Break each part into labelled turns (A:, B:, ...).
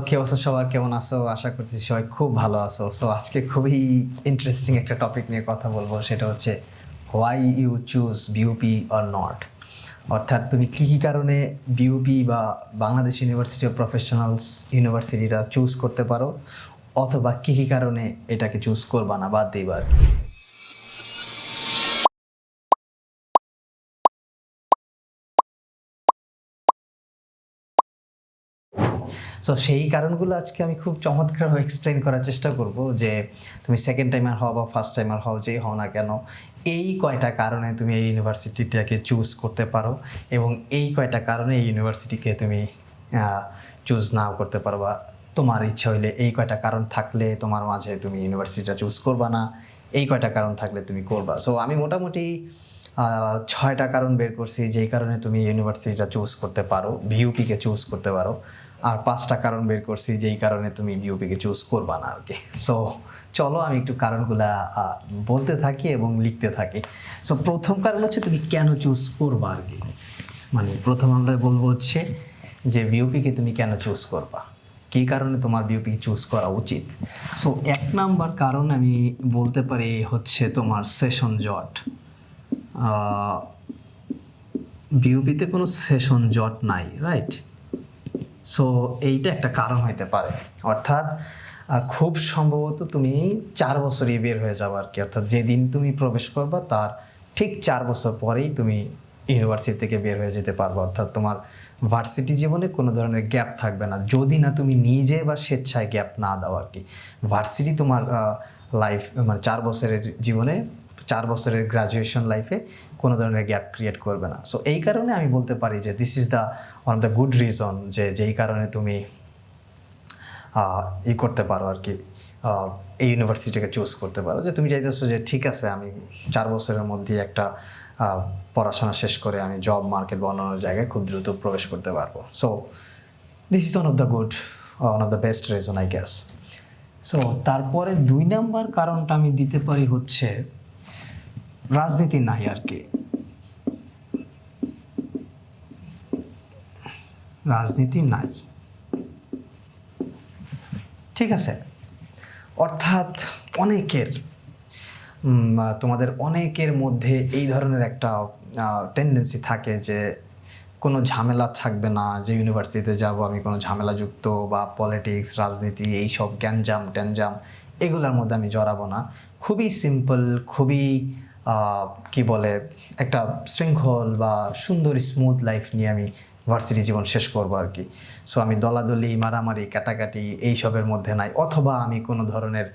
A: কি অবস্থা সবার, কেমন আছো? আশা করছি সবাই খুব ভালো আছো। সো আজকে খুবই ইন্টারেস্টিং একটা টপিক নিয়ে কথা বলবো, সেটা হচ্ছে why you choose BUP or not. অর্থাৎ তুমি কী কী কারণে বিউপি বা বাংলাদেশ ইউনিভার্সিটি অফ প্রফেশনালস ইউনিভার্সিটিটা চুজ করতে পারো, অথবা কী কী কারণে এটাকে চুজ করবা না, বাদ দিবা আর কি। সো সেই কারণগুলো আজকে আমি খুব চমৎকারভাবে এক্সপ্লেন করার চেষ্টা করব, যে তুমি সেকেন্ড টাইমার হও বা ফার্স্ট টাইমার হও, যেই হও না কেন, এই কয়টা কারণে তুমি এই ইউনিভার্সিটিটাকে চুজ করতে পারো, এবং এই কয়টা কারণে এই ইউনিভার্সিটিকে তুমি চুজ নাও করতে পারো, বা তোমার ইচ্ছা হইলে এই কয়টা কারণ থাকলে তোমার মাঝে তুমি ইউনিভার্সিটিটা চুজ করবা না, এই কয়টা কারণ থাকলে তুমি করবা। সো আমি মোটামুটি 6টা কারণ বের করছি যেই কারণে তুমি ইউনিভার্সিটিটা চুজ করতে পারো, ভিউপিকে চুজ করতে পারো, আর 5টা কারণ বের করছি যেই কারণে তুমি বিউপিকে চুজ করবা না আর কি। সো চলো আমি একটু কারণগুলা বলতে থাকি এবং লিখতে থাকি। সো প্রথম কারণ হচ্ছে তুমি কেন চুজ করবা আর কি। মানে প্রথম আমরা বলবো হচ্ছে যে বিউপিকে তুমি কেন চুজ করবা, কী কারণে তোমার বিউপি চুজ করা উচিত। সো 1 নাম্বার কারণ আমি বলতে পারি হচ্ছে তোমার সেশন জট। বিউপিতে কোনো সেশন জট নাই, রাইট? সো এইটা একটা কারণ হইতে পারে। অর্থাৎ খুব সম্ভবত তুমি 4 বছরই বের হয়ে যাবে আর কি। অর্থাৎ যেদিন তুমি প্রবেশ করবা তার ঠিক 4 বছর পরেই তুমি ইউনিভার্সিটি থেকে বের হয়ে যেতে পারবে। অর্থাৎ তোমার ভার্সিটি জীবনে কোনো ধরনের গ্যাপ থাকবে না, যদি না তুমি নিজে বা স্বেচ্ছায় গ্যাপ না দাও আর কি। ভার্সিটি তোমার লাইফ মানে 4 বছরের জীবনে, 4 বছরের গ্রাজুয়েশন লাইফে কোনো ধরনের গ্যাপ ক্রিয়েট করবে না। সো এই কারণে আমি বলতে পারি যে this is the one of the good reason, যে যেই কারণে তুমি করতে পারো আর কি, এই ইউনিভার্সিটিকে চুজ করতে পারো। যে তুমি চাইতেছো যে ঠিক আছে, আমি 4 বছরের মধ্যে একটা পড়াশোনা শেষ করে আমি জব মার্কেট বা অন্যান্য জায়গায় খুব দ্রুত প্রবেশ করতে পারবো। So this is one of the best reason I guess. So তারপরে 2 নাম্বার কারণটা আমি দিতে পারি হচ্ছে রাজনীতি নাই আর কি। রাজনীতি নাই, ঠিক আছে। অর্থাৎ তোমাদের অনেকের মধ্যে এই ধরনের একটা টেন্ডেন্সি থাকে যে কোনো ঝামেলা থাকবে না, যে ইউনিভার্সিটিতে যাব আমি কোনো ঝামেলাযুক্ত বা পলিটিক্স, রাজনীতি, এইসব গ্যাঞ্জাম ট্যাঞ্জাম এগুলোর মধ্যে আমি জড়াবো না। খুবই সিম্পল, খুবই কি বলে, একটা শৃঙ্খল বা সুন্দর স্মুথ লাইফ নিয়ে আমি ভার্সিটি জীবন শেষ করবো আর কি। সো আমি দলাদলি, মারামারি, কাটাকাটি এইসবের মধ্যে নাই, অথবা আমি কোনো ধরনের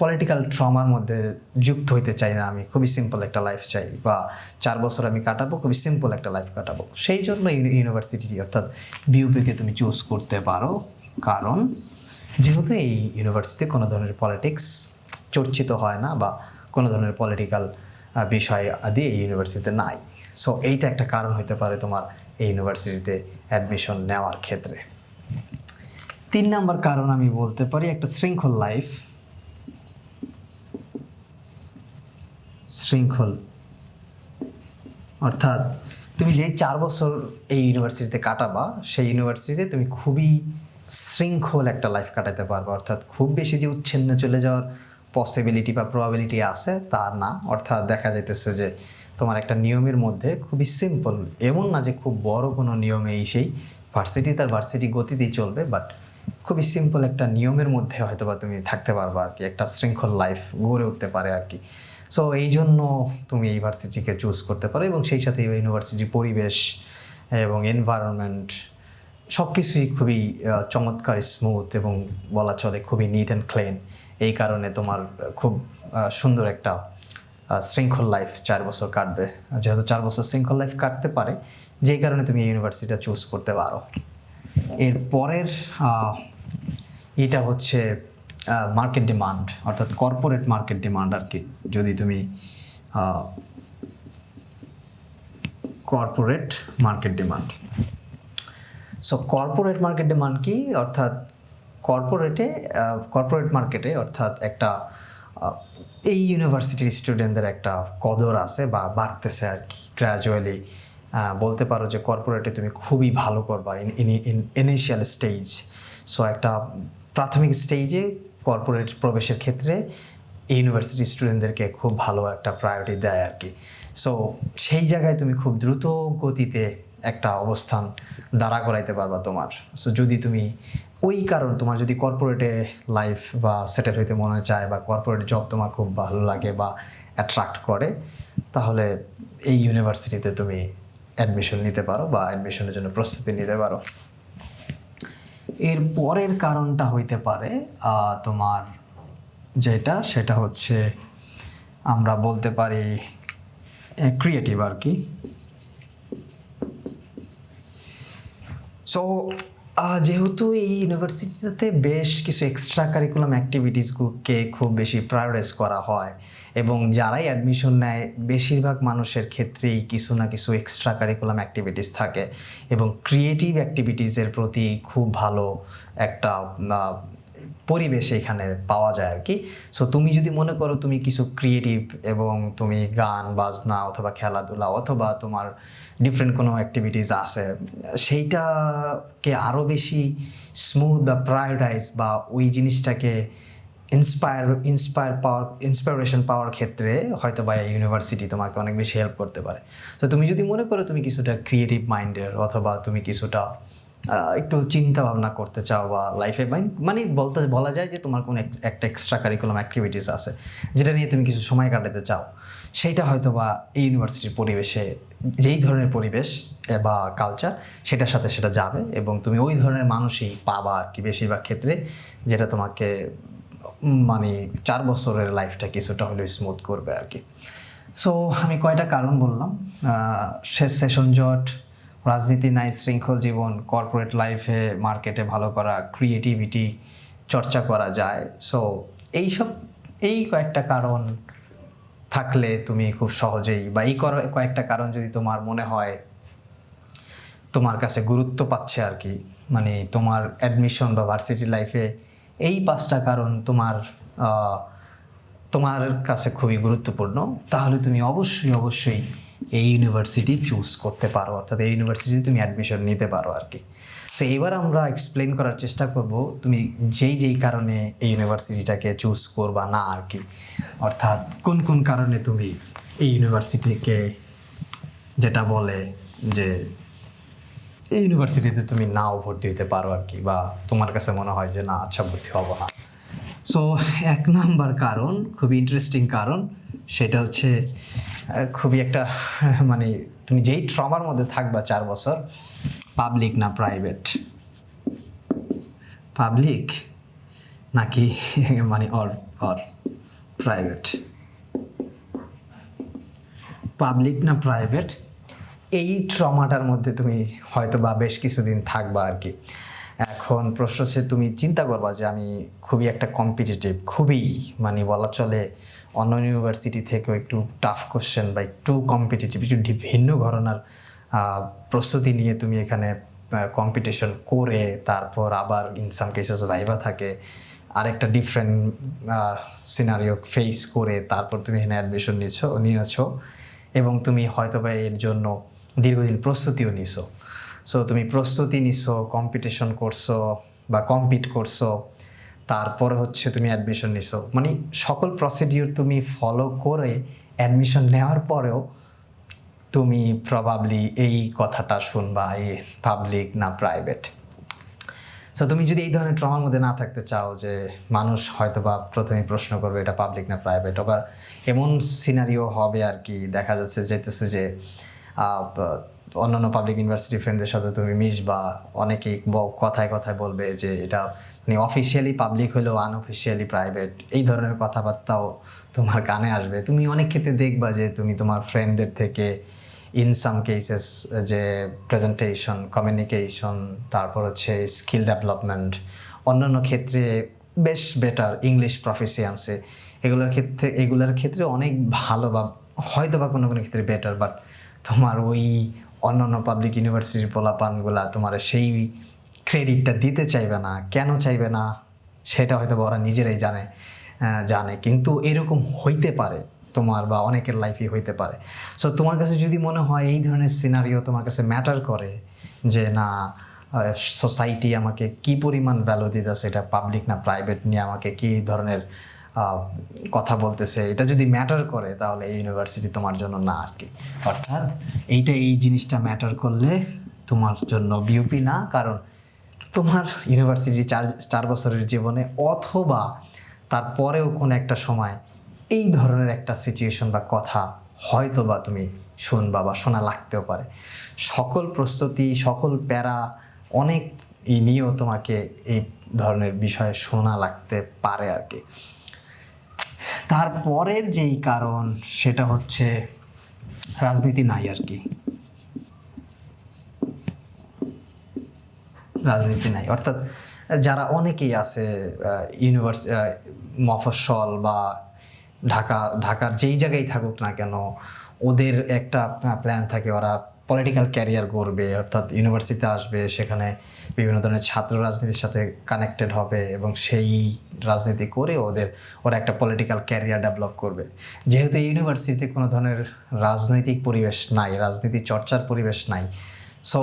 A: পলিটিক্যাল ট্রমার মধ্যে যুক্ত হইতে চাই না। আমি খুবই সিম্পল একটা লাইফ চাই, বা 4 বছর আমি কাটাবো, খুবই সিম্পল একটা লাইফ কাটাবো। সেই জন্য ইউনিভার্সিটি অর্থাৎ বিউপিকে তুমি চুজ করতে পারো, কারণ যেহেতু এই ইউনিভার্সিটিতে কোনো ধরনের পলিটিক্স চর্চিত হয় না, বা কোনো ধরনের পলিটিক্যাল বিষয় আদি এই ইউনিভার্সিটিতে নাই। সো এইটা একটা কারণ হতে পারে তোমার এই ইউনিভার্সিটিতে অ্যাডমিশন নেওয়ার ক্ষেত্রে। 3 নাম্বার কারণ আমি বলতে পারি একটা শৃঙ্খল লাইফ। শৃঙ্খল অর্থাৎ তুমি যেই 4 বছর এই ইউনিভার্সিটিতে কাটাবা, সেই ইউনিভার্সিটিতে তুমি খুবই শৃঙ্খল একটা লাইফ কাটাতে পারবে। অর্থাৎ খুব বেশি যে উচ্ছন্নে চলে যাওয়ার পসিবিলিটি বা প্রবাবিলিটি আছে তা না। অর্থাৎ দেখা যাইতেছে যে তোমার একটা নিয়মের মধ্যে খুবই সিম্পল, এমন না যে খুব বড় কোনো নিয়মে সেই ভার্সিটি তার ভার্সিটি গতিতেই চলবে, বাট খুবই সিম্পল একটা নিয়মের মধ্যে হয়তো বা তুমি থাকতে পারবে আর কি, একটা শৃঙ্খল লাইফ গড়ে উঠতে পারে আর কি। সো এই জন্য তুমি এই ইউনিভার্সিটিকে চুজ করতে পারো, এবং সেই সাথে ইউনিভার্সিটির পরিবেশ এবং এনভায়রনমেন্ট সব কিছুই খুবই চমৎকার, স্মুথ, এবং বলা চলে খুবই নিট অ্যান্ড ক্লিন। এই কারণে তোমার খুব সুন্দর একটা শৃঙ্খল লাইফ 4 বছর কাটবে। যেহেতু 4 বছর শৃঙ্খল লাইফ কাটতে পারে, যেই কারণে তুমি ইউনিভার্সিটিটা চুজ করতে পারো। এর পরের এটা হচ্ছে মার্কেট ডিমান্ড, অর্থাৎ কর্পোরেট মার্কেট ডিমান্ড আর কি। যদি তুমি corporate market demand, so corporate market demand কি? অর্থাৎ কর্পোরেট মার্কেটে অর্থাৎ একটা এই ইউনিভার্সিটির স্টুডেন্টদের একটা কদর আছে বা বাড়তেছে আর কি গ্র্যাজুয়ালি। বলতে পারো যে কর্পোরেটে তুমি খুবই ভালো করবা ইনিশিয়াল স্টেজ, সো একটা প্রাথমিক স্টেজে কর্পোরেট প্রবেশের ক্ষেত্রে ইউনিভার্সিটি স্টুডেন্টদেরকে খুব ভালো একটা প্রায়োরিটি দেয় আর কি। সো সেই জায়গায় তুমি খুব দ্রুত গতিতে একটা অবস্থান দাঁড়া করাইতে পারবা তোমার। সো যদি তুমি ওই কারণ তোমার যদি কর্পোরেটে লাইফ বা সেটেল হইতে মনে চায় বা কর্পোরেট জব তোমার খুব ভালো লাগে বা অ্যাট্রাক্ট করে, তাহলে এই ইউনিভার্সিটিতে তুমি অ্যাডমিশন নিতে পারো বা অ্যাডমিশনের জন্য প্রস্তুতি নিতে পারো। এর পরের কারণটা হইতে পারে তোমার যেটা, সেটা হচ্ছে আমরা বলতে পারি ক্রিয়েটিভ আর কি। সো যেহেতু এই ইউনিভার্সিটিতে বেশ কিছু এক্সট্রা কারিকুলাম অ্যাক্টিভিটিসকে খুব বেশি প্রায়োরিটাইজ করা হয় এবং যারাই অ্যাডমিশন নেয় বেশিরভাগ মানুষের ক্ষেত্রেই কিছু না কিছু এক্সট্রা কারিকুলাম অ্যাক্টিভিটিস থাকে এবং ক্রিয়েটিভ অ্যাক্টিভিটিসের প্রতি খুব ভালো একটা পরিবেশ এখানে পাওয়া যায় আর কি। সো তুমি যদি মনে করো তুমি কিছু ক্রিয়েটিভ এবং তুমি গান বাজনা অথবা খেলাধুলা অথবা তোমার ডিফারেন্ট কোনো অ্যাক্টিভিটিস আছে, সেইটাকে আরও বেশি স্মুথ বা প্রায়োরিটাইজ বা ওই জিনিসটাকে ইন্সপাইরেশন পাওয়ার ক্ষেত্রে হয়তো বা ইউনিভার্সিটি তোমাকে অনেক বেশি হেল্প করতে পারে। তো তুমি যদি মনে করো তুমি কিছুটা ক্রিয়েটিভ মাইন্ডের অথবা তুমি কিছুটা একটু চিন্তা ভাবনা করতে চাও বা লাইফে মানে বলা যায় যে তোমার কোনো একটা এক্সট্রা কারিকুলাম অ্যাক্টিভিটিস আছে যেটা নিয়ে তুমি কিছু সময় কাটাতে চাও, সেইটা হয়তো বা এই ইউনিভার্সিটির পরিবেশে যেই ধরনের পরিবেশ বা কালচার সেটার সাথে সেটা যাবে এবং তুমি ওই ধরনের মানুষই পাবা আর কি বেশিরভাগ ক্ষেত্রে, যেটা তোমাকে মানে 4 বছরের লাইফটা কিছুটা হলেও স্মুথ করবে আর কি। সো আমি কয়টা কারণ বললাম, শেষ সেশন জট, রাজনীতি নাই শৃঙ্খল জীবন, কর্পোরেট লাইফে মার্কেটে ভালো করা, ক্রিয়েটিভিটি চর্চা করা যায়। সো এই কয়েকটা কারণ থাকলে তুমি খুব সহজেই বা এই কয়েকটা কারণ যদি তোমার মনে হয় তোমার কাছে গুরুত্ব পাচ্ছে আর কি, মানে তোমার অ্যাডমিশন বা ভার্সিটি লাইফে এই 5টা কারণ তোমার কাছে খুবই গুরুত্বপূর্ণ, তাহলে তুমি অবশ্যই এই ইউনিভার্সিটি চুজ করতে পারো, অর্থাৎ এই ইউনিভার্সিটিতে তুমি অ্যাডমিশন নিতে পারো আর কি। সো এবার আমরা এক্সপ্লেন করার চেষ্টা করব তুমি যেই কারণে এই ইউনিভার্সিটিটাকে চুজ করবা না আর কি, অর্থাৎ কোন কারণে তুমি এই ইউনিভার্সিটিকে যেটা বলে যে এই ইউনিভার্সিটিতে তুমি নাও ভর্তি হতে পারো আর কি, বা তোমার কাছে মনে হয় যে না আচ্ছা ভর্তি হবো না। সো 1 নাম্বার কারণ, খুবই ইন্টারেস্টিং কারণ, সেটা হচ্ছে খুবই একটা মানে তুমি যেই ট্রমার মধ্যে থাকবা 4 বছর, পাবলিক না প্রাইভেট, পাবলিক নাকি মানে অর প্রাইভেট, পাবলিক না প্রাইভেট, এই ট্রমাটার মধ্যে তুমি হয়তো বা বেশ কিছুদিন থাকবা আর কি। এখন প্রশ্ন হচ্ছে তুমি চিন্তা করবা যে আমি খুবই একটা কম্পিটিটিভ, খুবই মানে বলা চলে অন্য ইউনিভার্সিটি থেকেও একটু টাফ কোশ্চেন বা একটু কম্পিটিটিভ, একটু ভিন্ন ঘরানার প্রস্তুতি নিয়ে তুমি এখানে কম্পিটিশন করে তারপর আবার ইন সাম কেসেস ভাইভা থাকে, আরেকটা ডিফারেন্ট সিনারিও ফেস করে তারপর তুমি এখানে অ্যাডমিশন নিয়েছো এবং তুমি হয়তো বা এর জন্য দীর্ঘদিন প্রস্তুতিও নিছো। সো তুমি প্রস্তুতি নিছো, কম্পিটিশন করছো বা কম্পিট করছো, তারপরে হচ্ছে তুমি অ্যাডমিশন নিছো, মানে সকল প্রসিডিউর তুমি ফলো করে অ্যাডমিশন নেওয়ার পরেও তুমি প্রবাবলি এই কথাটা শুনবা, এই পাবলিক না প্রাইভেট। সো তুমি যদি এই ধরনের ট্রমার মধ্যে না থাকতে চাও যে মানুষ হয়তো বা প্রথমে প্রশ্ন করবে এটা পাবলিক না প্রাইভেট, আবার এমন সিনারিও হবে আর কি, দেখা যেতেছে যে অন্যান্য পাবলিক ইউনিভার্সিটি ফ্রেন্ডদের সাথে তুমি মিশবা, অনেকেই কথায় বলবে যে এটা মানে অফিসিয়ালি পাবলিক হলেও আনঅফিসিয়ালি প্রাইভেট, এই ধরনের কথাবার্তাও তোমার কানে আসবে। তুমি অনেক ক্ষেত্রে দেখবা যে তুমি তোমার ফ্রেন্ডদের থেকে ইন সাম কেসেস যে প্রেজেন্টেশন, কমিউনিকেশন, তারপর হচ্ছে স্কিল ডেভেলপমেন্ট, অন্যান্য ক্ষেত্রে বেশ বেটার, ইংলিশ প্রফিসিয়েন্সি, এগুলোর ক্ষেত্রে অনেক ভালো বা হয়তো বা কোনো ক্ষেত্রে বেটার, বাট তোমার ওই অন্যান্য পাবলিক ইউনিভার্সিটির পোলাপানগুলা তোমার সেই ক্রেডিটটা দিতে চাইবে না। কেন চাইবে না সেটা হয়তো ওরা নিজেরাই জানে, কিন্তু এরকম হইতে পারে তোমার বা অনেকের লাইফে হইতে পারে। সো তোমার কাছে যদি মনে হয় এই ধরনের সিনারিও তোমার কাছে ম্যাটার করে যে না সোসাইটি আমাকে কি পরিমাণ ভ্যালু দিতেছে, এটা পাবলিক না প্রাইভেট নিয়ে আমাকে কি ধরনের কথা বলতেছে, এটা যদি ম্যাটার করে তাহলে এই ইউনিভার্সিটি তোমার জন্য না আর কি। অর্থাৎ এই জিনিসটা ম্যাটার করলে তোমার জন্য বিউপি না, কারণ তোমার ইউনিভার্সিটি 4 বছরের জীবনে অথবা তারপরেও কোনো একটা সময় এই ধরনের একটা সিচুয়েশন বা কথা হয়তো বা তুমি শুনবা বা শোনা লাগতেও পারে। সকল প্রস্তুতি, সকল প্যারা অনেক নিয়েও তোমাকে এই ধরনের বিষয়ে শোনা লাগতে পারে আর কি। তারপরের যেই কারণ সেটা হচ্ছে রাজনীতি নাই আর কি, রাজনীতি নাই। অর্থাৎ যারা অনেকেই আছে মফস্বল বা ঢাকার যেই জায়গায় থাকুক না কেন, ওদের একটা প্ল্যান থাকে, ওরা পলিটিক্যাল ক্যারিয়ার করবে, অর্থাৎ ইউনিভার্সিটিতে আসবে, সেখানে বিভিন্ন ধরনের ছাত্র রাজনীতির সাথে কানেক্টেড হবে এবং সেই রাজনীতি করে ওরা একটা পলিটিক্যাল ক্যারিয়ার ডেভেলপ করবে। যেহেতু ইউনিভার্সিটিতে কোনো ধরনের রাজনৈতিক পরিবেশ নাই, রাজনীতি চর্চার পরিবেশ নাই, সো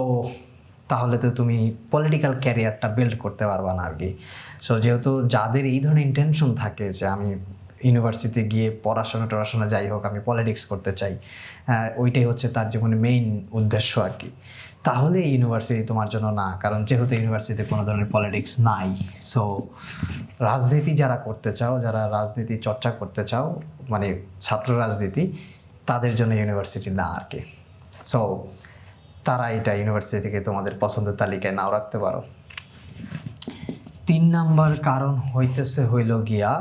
A: তাহলে তো তুমি পলিটিক্যাল ক্যারিয়ারটা বিল্ড করতে পারবা না আর কি। সো যেহেতু যাদের এই ধরনের ইন্টেনশন থাকে যে আমি ইউনিভার্সিটিতে গিয়ে পড়াশোনা যাই হোক, আমি পলিটিক্স করতে চাই, ওইটাই হচ্ছে তার জীবনে মেইন উদ্দেশ্য আর কি, তাহলে ইউনিভার্সিটি তোমার জন্য না। কারণ যেহেতু ইউনিভার্সিটিতে কোনো ধরনের পলিটিক্স নাই, সো রাজনীতি যারা করতে চাও, যারা রাজনীতি চর্চা করতে চাও, মানে ছাত্র রাজনীতি, তাদের জন্য ইউনিভার্সিটি না আর কি। সো তারা এটা ইউনিভার্সিটি থেকে তোমাদের পছন্দের তালিকায় নাও রাখতে পারো। 3 নাম্বার কারণ হইল গিয়া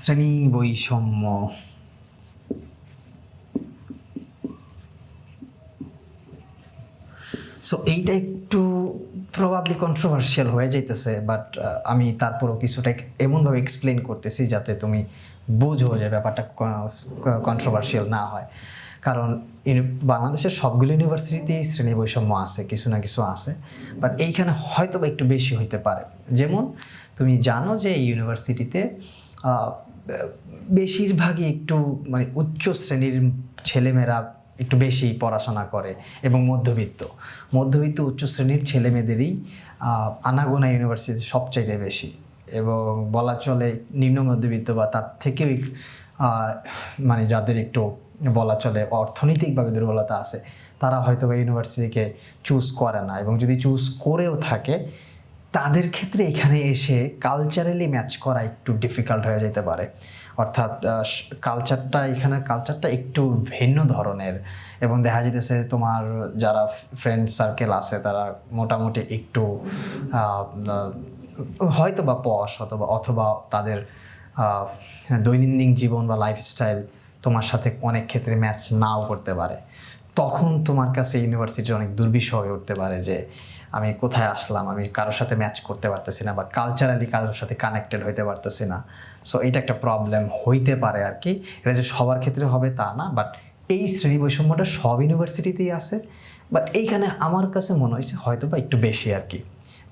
A: শ্রেণী বৈষম্য। সো এইটা একটু প্রবাবলি কন্ট্রোভার্সিয়াল হয়ে যাইতেছে, বাট আমি তারপরও কিছুটা এমনভাবে এক্সপ্লেন করতেছি যাতে তুমি বুঝো যে ব্যাপারটা কন্ট্রোভার্সিয়াল না হয়। কারণ বাংলাদেশের সবগুলো ইউনিভার্সিটিতেই শ্রেণী বৈষম্য আছে, কিছু না কিছু আছে, বাট এইখানে হয়তো বা একটু বেশি হইতে পারে। যেমন তুমি জানো যে এই ইউনিভার্সিটিতে বেশিরভাগই একটু মানে উচ্চ শ্রেণীর ছেলেমেয়েরা একটু বেশি পড়াশোনা করে এবং মধ্যবিত্ত উচ্চ শ্রেণীর ছেলেমেয়েদেরই আনাগোনা ইউনিভার্সিটি সবচাইতে বেশি, এবং বলা চলে নিম্ন মধ্যবিত্ত বা তার থেকেও মানে যাদের একটু বলা চলে অর্থনৈতিকভাবে দুর্বলতা আছে, তারা হয়তো বা ইউনিভার্সিটিকে চুজ করে না, এবং যদি চুজ করেও থাকে তাদের ক্ষেত্রে এখানে এসে কালচারালি ম্যাচ করা একটু ডিফিকাল্ট হয়ে যেতে পারে। অর্থাৎ এখানের কালচারটা একটু ভিন্ন ধরনের, এবং দেখা যেতেছে তোমার যারা ফ্রেন্ড সার্কেল আছে তারা মোটামুটি একটু হয়তো বা পশ অথবা তাদের দৈনন্দিন জীবন বা লাইফস্টাইল তোমার সাথে অনেক ক্ষেত্রে ম্যাচ নাও করতে পারে। তখন তোমার কাছে ইউনিভার্সিটির অনেক দুর্বিষহ হয়ে উঠতে পারে যে আমি কোথায় আসলাম, আমি কারোর সাথে ম্যাচ করতে পারতেছি না বা কালচারালি কারোর সাথে কানেক্টেড হইতে পারতেছি না। সো এটা একটা প্রবলেম হইতে পারে আর কি। এটা যে সবার ক্ষেত্রে হবে তা না, বাট এই শ্রেণী বৈষম্যটা সব ইউনিভার্সিটিতেই আছে, বাট এইখানে আমার কাছে মনে হয়েছে হয়তো বা একটু বেশি আর কি,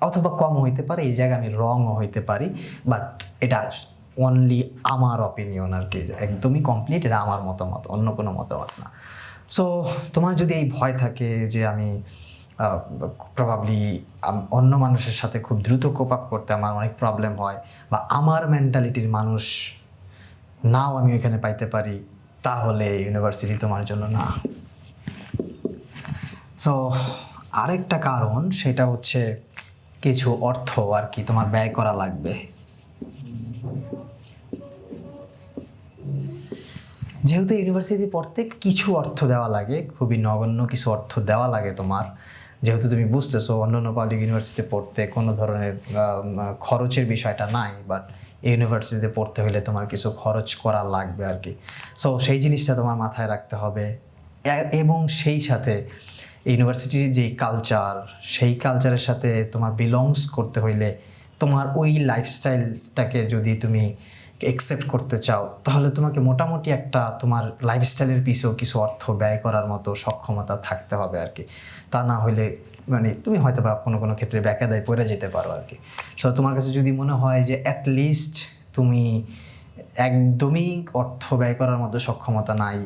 A: অথবা কম হইতে পারে, এই জায়গায় আমি রংও হইতে পারি, বাট এটা অনলি আমার অপিনিয়ন আর কি, একদমই কমপ্লিট, এটা আমার মতামত, অন্য কোনো মতামত না। সো তোমার যদি এই ভয় থাকে যে আমি প্রবাবলি অন্য মানুষের সাথে খুব দ্রুত কোপ আপ করতে আমার অনেক প্রবলেম হয়, বা আমার মেন্টালিটির মানুষ নাও আমি ওইখানে পাইতে পারি, তাহলে ইউনিভার্সিটি তোমার জন্য না। সো আরেকটা কারণ সেটা হচ্ছে কিছু অর্থ আর কি তোমার ব্যয় করা লাগবে। যেহেতু ইউনিভার্সিটি পড়তে কিছু অর্থ দেওয়া লাগে, খুবই নগণ্য কিছু অর্থ দেওয়া লাগে তোমার, যেহেতু তুমি বুঝতেছো অন্যান্য পাবলিক ইউনিভার্সিটিতে পড়তে কোনো ধরনের খরচের বিষয়টা নাই, বাট ইউনিভার্সিটিতে পড়তে হলে তোমার কিছু খরচ করা লাগবে আর কি। সো সেই জিনিসটা তোমার মাথায় রাখতে হবে, এবং সেই সাথে ইউনিভার্সিটির যে কালচার, সেই কালচারের সাথে তোমার বিলংস করতে হইলে তোমার ওই লাইফস্টাইলটাকে যদি তুমি অ্যাকসেপ্ট করতে চাও, তাহলে তোমাকে মোটামুটি একটা তোমার লাইফস্টাইলের পিছেও কিছু অর্থ ব্যয় করার মতো সক্ষমতা থাকতে হবে আর কি। তা না হলে মানে তুমি হয়তো বা কোনো কোনো ক্ষেত্রে বেকায়দায় পড়ে যেতে পারো আর কি। সো তোমার কাছে যদি মনে হয় যে অ্যাটলিস্ট তুমি একদমই অর্থ ব্যয় করার মতো সক্ষমতা নাই,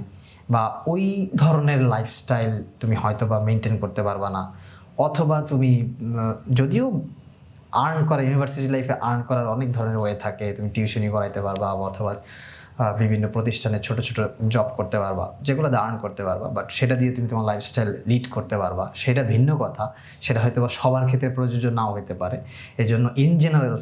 A: বা ওই ধরনের লাইফস্টাইল তুমি হয়তো বা মেনটেন করতে পারবা না, অথবা তুমি যদিও আর্ন করা, ইউনিভার্সিটি লাইফে আর্ন করার অনেক ধরনের ওয়ে থাকে, তুমি টিউশনি করাইতে পারবা অথবা বিভিন্ন প্রতিষ্ঠানে ছোট ছোট জব করতে পারবা, যেগুলোতে আর্ন করতে পারবা, বাট সেটা দিয়ে তুমি তোমার লাইফস্টাইল লিড করতে পারবা, সেটা ভিন্ন কথা। সেটা হয়তো বা সবার ক্ষেত্রে প্রযোজ্য নাও হতে পারে। এই জন্য ইন জেনারেল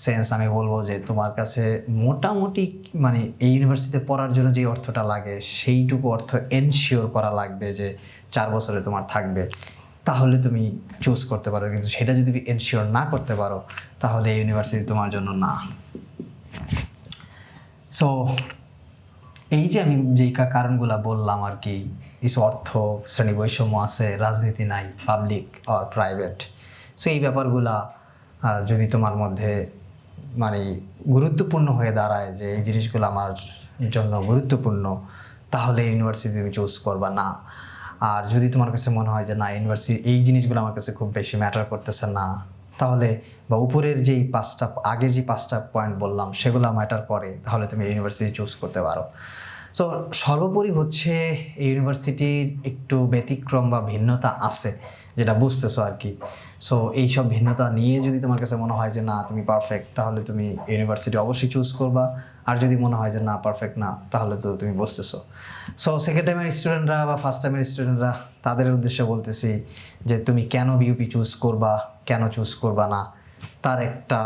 A: সেন্স আমি বলবো যে তোমার কাছে মোটামুটি মানে এই ইউনিভার্সিটিতে পড়ার জন্য যে অর্থটা লাগে সেইটুকু অর্থ এনশিওর করা লাগবে যে 4 বছরে তোমার থাকবে, তাহলে তুমি চুজ করতে পারো। কিন্তু সেটা যদি তুমি এনশিওর না করতে পারো তাহলে এই ইউনিভার্সিটি তোমার জন্য না। সো এই যে আমি যেই কারণগুলো বললাম আর কি, কিছু অর্থ, শ্রেণী বৈষম্য আছে, রাজনীতি নাই, পাবলিক আর প্রাইভেট। সো এই ব্যাপারগুলা যদি তোমার মধ্যে মানে গুরুত্বপূর্ণ হয়ে দাঁড়ায় যে এই জিনিসগুলো আমার জন্য গুরুত্বপূর্ণ, তাহলে ইউনিভার্সিটি তুমি চুজ করবা না। আর যদি তোমার কাছে মনে হয় যে না, ইউনিভার্সিটি এই জিনিসগুলো আমার কাছে খুব বেশি ম্যাটার করতেছে না, তাহলে বা উপরের যেই আগের যে 5টা পয়েন্ট বললাম সেগুলো ম্যাটার করে, তাহলে তুমি ইউনিভার্সিটি চুজ করতে পারো। সো সর্বোপরি হচ্ছে এই ইউনিভার্সিটির একটু ব্যতিক্রম বা ভিন্নতা আছে, যেটা বুঝতেছো আর কি। সো এইসব ভিন্নতা নিয়ে যদি তোমার কাছে মনে হয় যে না তুমি পারফেক্ট, তাহলে তুমি ইউনিভার্সিটি অবশ্যই চুজ করবা। আর যদি মনে হয় যে না পারফেক্ট না, তাহলে তো তুমি বুঝতেছো। সো সেকেন্ড টাইমের স্টুডেন্টরা বা ফার্স্ট টাইমের স্টুডেন্টরা, তাদের উদ্দেশ্যে বলতেছি যে তুমি কেন বিউপি চুজ করবা, কেন চুজ করবা না, তার একটা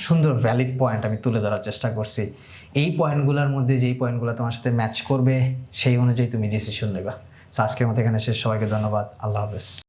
A: সুন্দর ভ্যালিড পয়েন্ট আমি তুলে ধরার চেষ্টা করছি। এই পয়েন্টগুলোর মধ্যে যেই পয়েন্টগুলো তোমার সাথে ম্যাচ করবে সেই অনুযায়ী তুমি ডিসিশন নেবা। সো আজকের মতো এখানে শেষ। সবাইকে ধন্যবাদ। আল্লাহ হাফেজ।